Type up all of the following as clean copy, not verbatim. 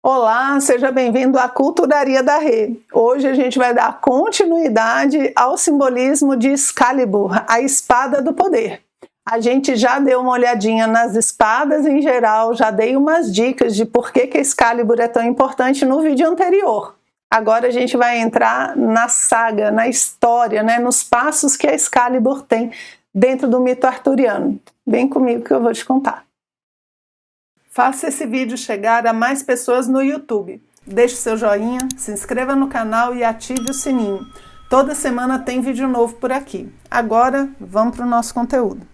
Olá, seja bem-vindo à Culturaria da Rê. Hoje a gente vai dar continuidade ao simbolismo de Excalibur, a espada do poder. A gente já deu uma olhadinha nas espadas em geral, já dei umas dicas de por que Excalibur é tão importante no vídeo anterior. Agora a gente vai entrar na saga, na história, nos passos que a Excalibur tem dentro do mito arturiano. Vem comigo que eu vou te contar. Faça esse vídeo chegar a mais pessoas no YouTube. Deixe seu joinha, se inscreva no canal e ative o sininho. Toda semana tem vídeo novo por aqui. Agora, vamos para o nosso conteúdo.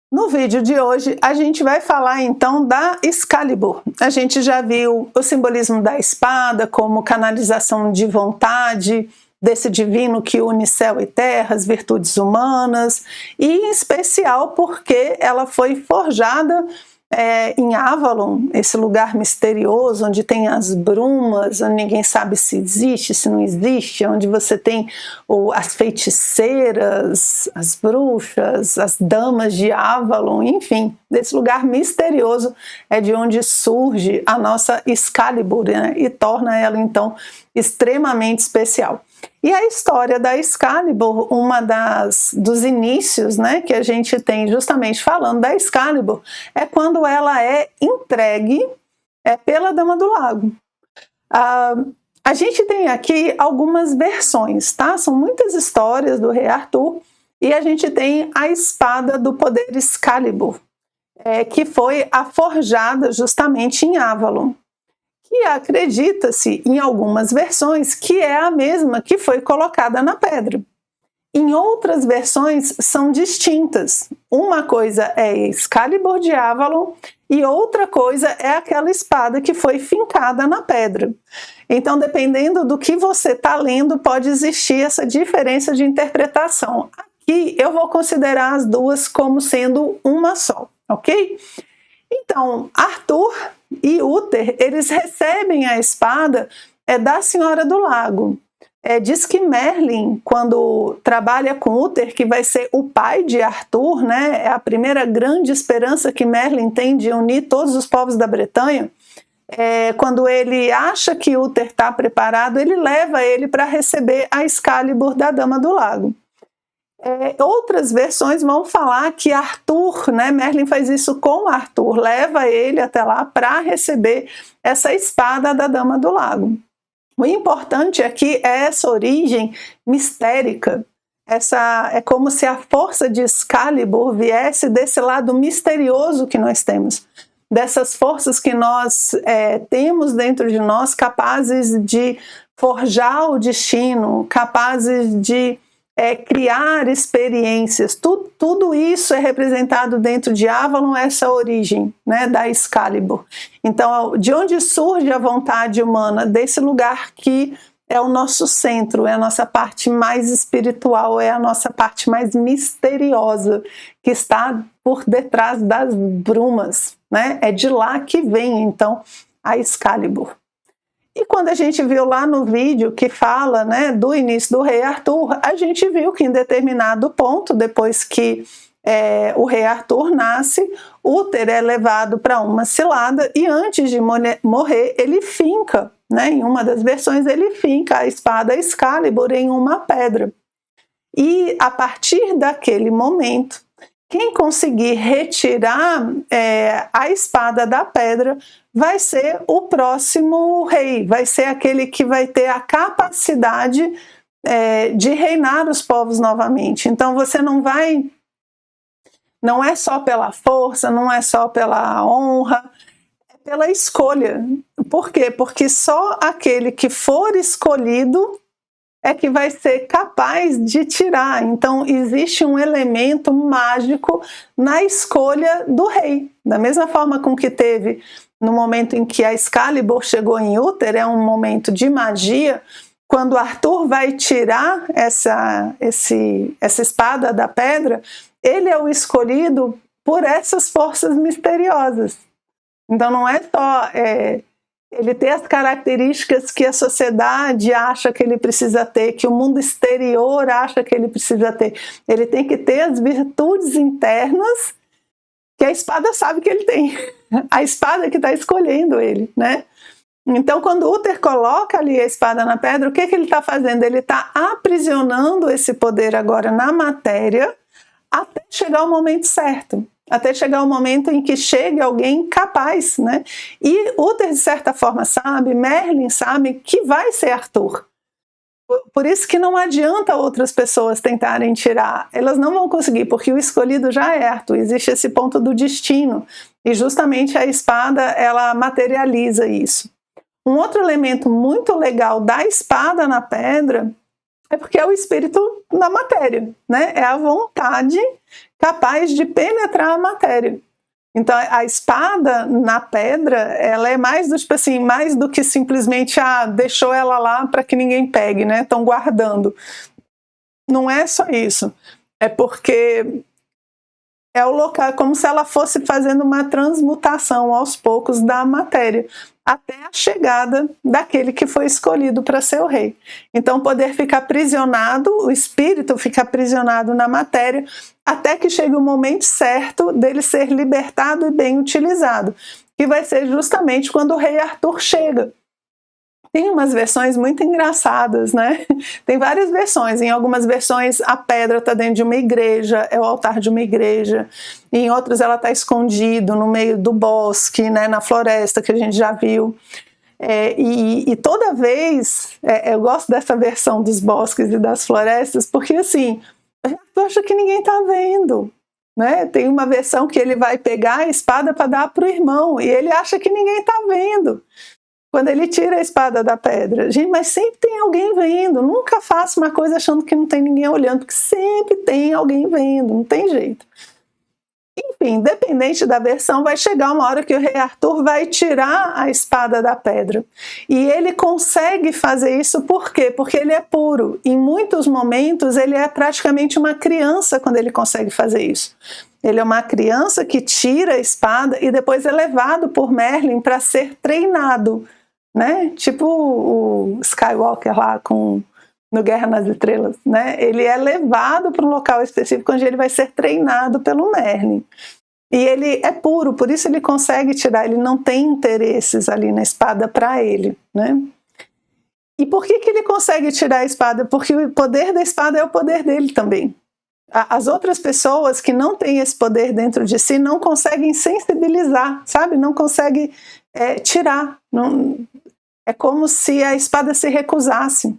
No vídeo de hoje, a gente vai falar então da Excalibur. A gente já viu o simbolismo da espada como canalização de vontade, desse divino que une céu e terra, as virtudes humanas, e em especial porque ela foi forjada em Avalon, esse lugar misterioso onde tem as brumas, onde ninguém sabe se existe, se não existe, onde você tem as feiticeiras, as bruxas, as damas de Avalon, enfim, desse lugar misterioso é de onde surge a nossa Excalibur, e torna ela então extremamente especial. E a história da Excalibur, dos inícios que a gente tem justamente falando da Excalibur, é quando ela é entregue pela Dama do Lago. A gente tem aqui algumas versões, tá? São muitas histórias do rei Arthur, e a gente tem a espada do poder Excalibur, que foi forjada justamente em Avalon. E acredita-se, em algumas versões, que é a mesma que foi colocada na pedra. Em outras versões, são distintas. Uma coisa é Excalibur de Avalon e outra coisa é aquela espada que foi fincada na pedra. Então, dependendo do que você está lendo, pode existir essa diferença de interpretação. Aqui, eu vou considerar as duas como sendo uma só, ok? Então, Arthur e Uther, eles recebem a espada da Senhora do Lago. Diz que Merlin, quando trabalha com Uther, que vai ser o pai de Arthur, é a primeira grande esperança que Merlin tem de unir todos os povos da Bretanha, quando ele acha que Uther está preparado, ele leva ele para receber a Excalibur da Dama do Lago. Outras versões vão falar que Arthur, Merlin faz isso com Arthur, leva ele até lá para receber essa espada da Dama do Lago. O importante aqui é essa origem mistérica, é como se a força de Excalibur viesse desse lado misterioso que nós temos, dessas forças que nós temos dentro de nós, capazes de forjar o destino, capazes de criar experiências, tudo isso é representado dentro de Avalon, essa origem da Excalibur. Então, de onde surge a vontade humana? Desse lugar que é o nosso centro, é a nossa parte mais espiritual, é a nossa parte mais misteriosa, que está por detrás das brumas, É de lá que vem, então, a Excalibur. E quando a gente viu lá no vídeo que fala do início do rei Arthur, a gente viu que em determinado ponto, depois que o rei Arthur nasce, Uther é levado para uma cilada e antes de morrer ele finca, em uma das versões ele finca a espada Excalibur em uma pedra. E a partir daquele momento, quem conseguir retirar a espada da pedra vai ser o próximo rei, vai ser aquele que vai ter a capacidade de reinar os povos novamente. Então você não é só pela força, não é só pela honra, é pela escolha. Por quê? Porque só aquele que for escolhido é que vai ser capaz de tirar. Então, existe um elemento mágico na escolha do rei. Da mesma forma com que teve no momento em que a Excalibur chegou em Uther, é um momento de magia, quando Arthur vai tirar essa espada da pedra, ele é o escolhido por essas forças misteriosas. Então, não é só ele ter as características que a sociedade acha que ele precisa ter, que o mundo exterior acha que ele precisa ter. Ele tem que ter as virtudes internas que a espada sabe que ele tem. A espada que está escolhendo ele, Então, quando Uther coloca ali a espada na pedra, o que ele está fazendo? Ele está aprisionando esse poder agora na matéria até chegar o momento certo. Até chegar o momento em que chegue alguém capaz, né? E Uther, de certa forma, sabe, Merlin sabe que vai ser Arthur. Por isso que não adianta outras pessoas tentarem tirar. Elas não vão conseguir, porque o escolhido já é Arthur. Existe esse ponto do destino. E justamente a espada, ela materializa isso. Um outro elemento muito legal da espada na pedra é porque é o espírito na matéria, né? É a vontade capaz de penetrar a matéria. Então a espada na pedra, ela é mais do tipo assim, mais do que simplesmente deixou ela lá para que ninguém pegue, né? Estão guardando. Não é só isso. É porque é o local, como se ela fosse fazendo uma transmutação aos poucos da matéria, até a chegada daquele que foi escolhido para ser o rei. Então o poder fica aprisionado, o espírito fica aprisionado na matéria, até que chegue o momento certo dele ser libertado e bem utilizado, que vai ser justamente quando o rei Arthur chega. Tem umas versões muito engraçadas, né? Tem várias versões. Em algumas versões a pedra está dentro de uma igreja, é o altar de uma igreja. E em outras ela está escondido no meio do bosque, né? Na floresta, que a gente já viu. E toda vez, eu gosto dessa versão dos bosques e das florestas, porque assim, eu acho que ninguém está vendo. Né? Tem uma versão que ele vai pegar a espada para dar para o irmão, e ele acha que ninguém está vendo. Quando ele tira a espada da pedra, gente, mas sempre tem alguém vendo, nunca faça uma coisa achando que não tem ninguém olhando, porque sempre tem alguém vendo, não tem jeito. Enfim, independente da versão, vai chegar uma hora que o rei Arthur vai tirar a espada da pedra. E ele consegue fazer isso por quê? Porque ele é puro. Em muitos momentos, ele é praticamente uma criança quando ele consegue fazer isso. Ele é uma criança que tira a espada e depois é levado por Merlin para ser treinado. Né? Tipo o Skywalker lá no Guerra nas Estrelas, né? Ele é levado para um local específico onde ele vai ser treinado pelo Merlin. E ele é puro, por isso ele consegue tirar, ele não tem interesses ali na espada para ele, né? E por que ele consegue tirar a espada? Porque o poder da espada é o poder dele também. As outras pessoas que não têm esse poder dentro de si não conseguem sensibilizar, sabe? Não conseguem tirar. Não, é como se a espada se recusasse.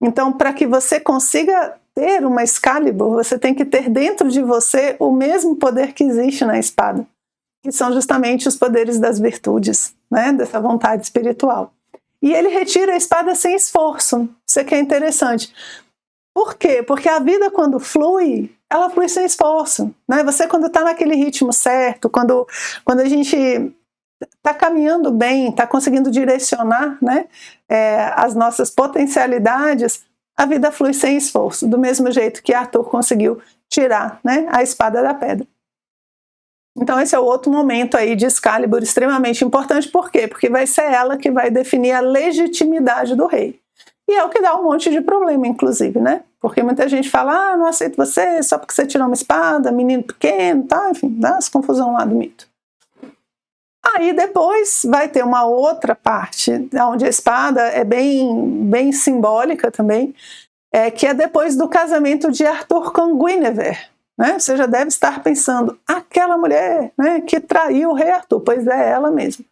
Então, para que você consiga ter uma Excalibur, você tem que ter dentro de você o mesmo poder que existe na espada, que são justamente os poderes das virtudes, né? Dessa vontade espiritual. E ele retira a espada sem esforço. Isso aqui é interessante. Por quê? Porque a vida, quando flui, ela flui sem esforço. Né? Você, quando está naquele ritmo certo, quando a gente está caminhando bem, está conseguindo direcionar, né, as nossas potencialidades, a vida flui sem esforço, do mesmo jeito que Arthur conseguiu tirar, né, a espada da pedra. Então esse é o outro momento aí de Excalibur extremamente importante. Por quê? Porque vai ser ela que vai definir a legitimidade do rei. E é o que dá um monte de problema, inclusive, né? Porque muita gente fala, não aceito você só porque você tirou uma espada, menino pequeno, tá? Enfim, dá essa confusão lá do mito. Aí depois vai ter uma outra parte, onde a espada é bem simbólica também, que é depois do casamento de Arthur com Guinevere. Né? Você já deve estar pensando, aquela mulher, né, que traiu o rei Arthur, pois é ela mesma.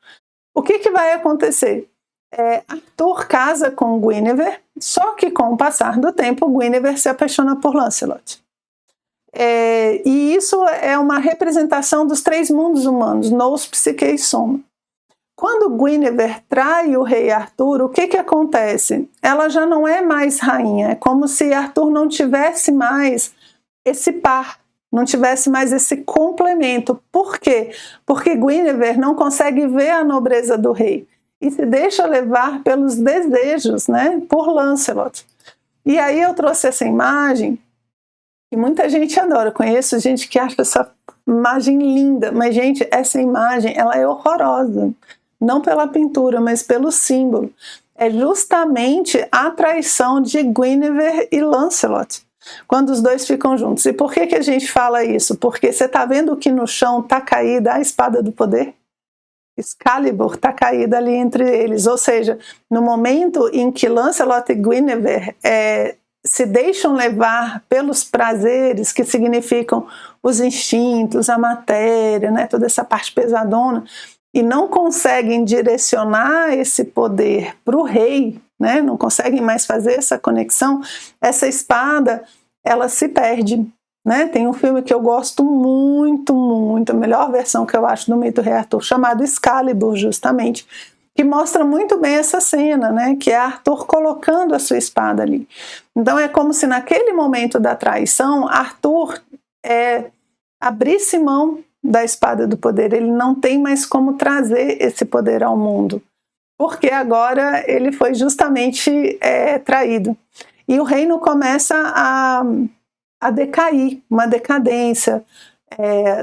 O que vai acontecer? Arthur casa com Guinevere, só que com o passar do tempo, Guinevere se apaixona por Lancelot. E isso é uma representação dos três mundos humanos, nous, psique e soma. Quando Guinevere trai o rei Arthur, o que acontece? Ela já não é mais rainha, é como se Arthur não tivesse mais esse par, não tivesse mais esse complemento. Por quê? Porque Guinevere não consegue ver a nobreza do rei e se deixa levar pelos desejos, né, por Lancelot. E aí eu trouxe essa imagem que muita gente adora. Eu conheço gente que acha essa imagem linda, mas, gente, essa imagem ela é horrorosa. Não pela pintura, mas pelo símbolo. É justamente a traição de Guinevere e Lancelot, quando os dois ficam juntos. E por que a gente fala isso? Porque você está vendo que no chão está caída a espada do poder? Excalibur está caída ali entre eles, ou seja, no momento em que Lancelot e Guinevere se deixam levar pelos prazeres, que significam os instintos, a matéria, né, toda essa parte pesadona, e não conseguem direcionar esse poder para o rei, né, não conseguem mais fazer essa conexão, essa espada, ela se perde. Né? Tem um filme que eu gosto muito, muito, a melhor versão que eu acho do mito Rei Arthur, chamado Excalibur, justamente, que mostra muito bem essa cena, né? Que é Arthur colocando a sua espada ali. Então é como se naquele momento da traição, Arthur abrisse mão da espada do poder, ele não tem mais como trazer esse poder ao mundo, porque agora ele foi justamente traído. E o reino começa a decair, uma decadência,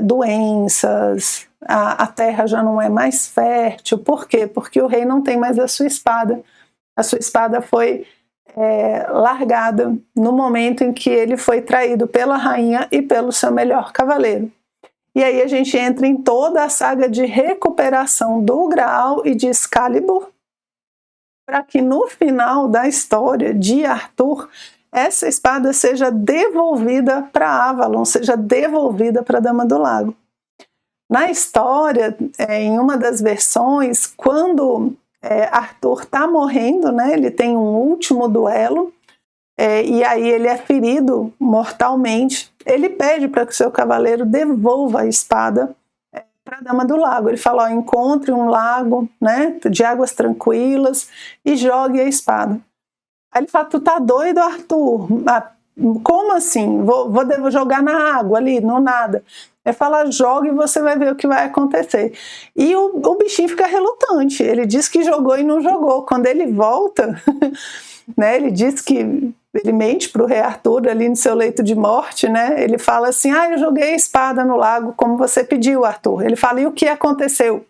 doenças, a terra já não é mais fértil. Por quê? Porque o rei não tem mais a sua espada. A sua espada foi largada no momento em que ele foi traído pela rainha e pelo seu melhor cavaleiro. E aí a gente entra em toda a saga de recuperação do Graal e de Excalibur, para que no final da história de Arthur, essa espada seja devolvida para Avalon, seja devolvida para a Dama do Lago. Na história, em uma das versões, quando Arthur está morrendo, né, ele tem um último duelo, e aí ele é ferido mortalmente, ele pede para que o seu cavaleiro devolva a espada para a Dama do Lago. Ele fala, encontre um lago, né, de águas tranquilas e jogue a espada. Aí ele fala, tu tá doido, Arthur? Como assim? Vou jogar na água ali, no nada. Ele fala, joga e você vai ver o que vai acontecer. E o bichinho fica relutante, ele diz que jogou e não jogou. Quando ele volta, né, ele diz que ele mente para o rei Arthur ali no seu leito de morte, né? Ele fala assim, eu joguei a espada no lago como você pediu, Arthur. Ele fala, e o que aconteceu?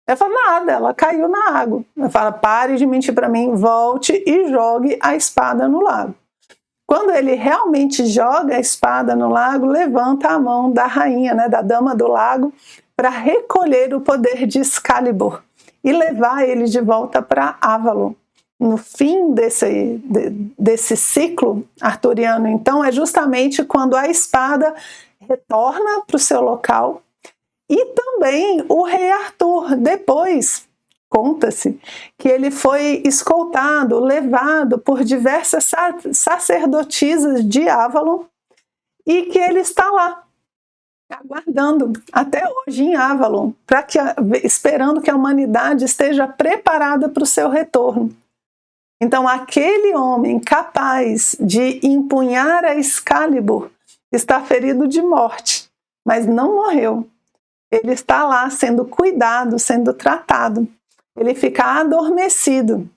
Ela fala, nada, ela caiu na água. Ela fala, pare de mentir para mim, volte e jogue a espada no lago. Quando ele realmente joga a espada no lago, levanta a mão da rainha, né, da Dama do Lago, para recolher o poder de Excalibur e levar ele de volta para Avalon. No fim desse ciclo arturiano, então, é justamente quando a espada retorna para o seu local. E também o rei Arthur, depois, conta-se que ele foi escoltado, levado por diversas sacerdotisas de Avalon e que ele está lá, aguardando até hoje em Avalon, esperando que a humanidade esteja preparada para o seu retorno. Então aquele homem capaz de empunhar a Excalibur está ferido de morte, mas não morreu. Ele está lá sendo cuidado, sendo tratado. Ele fica adormecido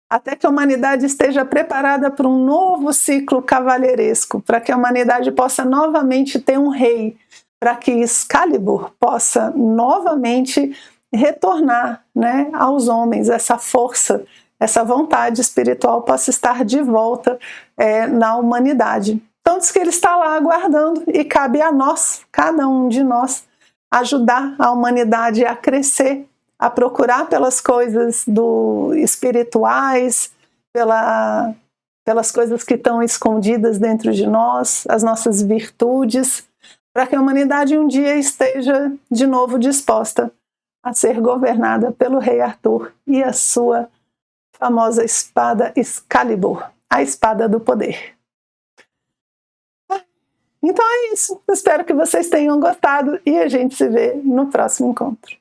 até que a humanidade esteja preparada para um novo ciclo cavalheiresco, para que a humanidade possa novamente ter um rei, para que Excalibur possa novamente retornar, né, aos homens, essa força, essa vontade espiritual possa estar de volta na humanidade. Então diz que ele está lá aguardando e cabe a nós, cada um de nós, ajudar a humanidade a crescer, a procurar pelas coisas espirituais, pelas coisas que estão escondidas dentro de nós, as nossas virtudes, para que a humanidade um dia esteja de novo disposta a ser governada pelo rei Arthur e a sua famosa espada Excalibur, a espada do poder. Então é isso. Espero que vocês tenham gostado e a gente se vê no próximo encontro.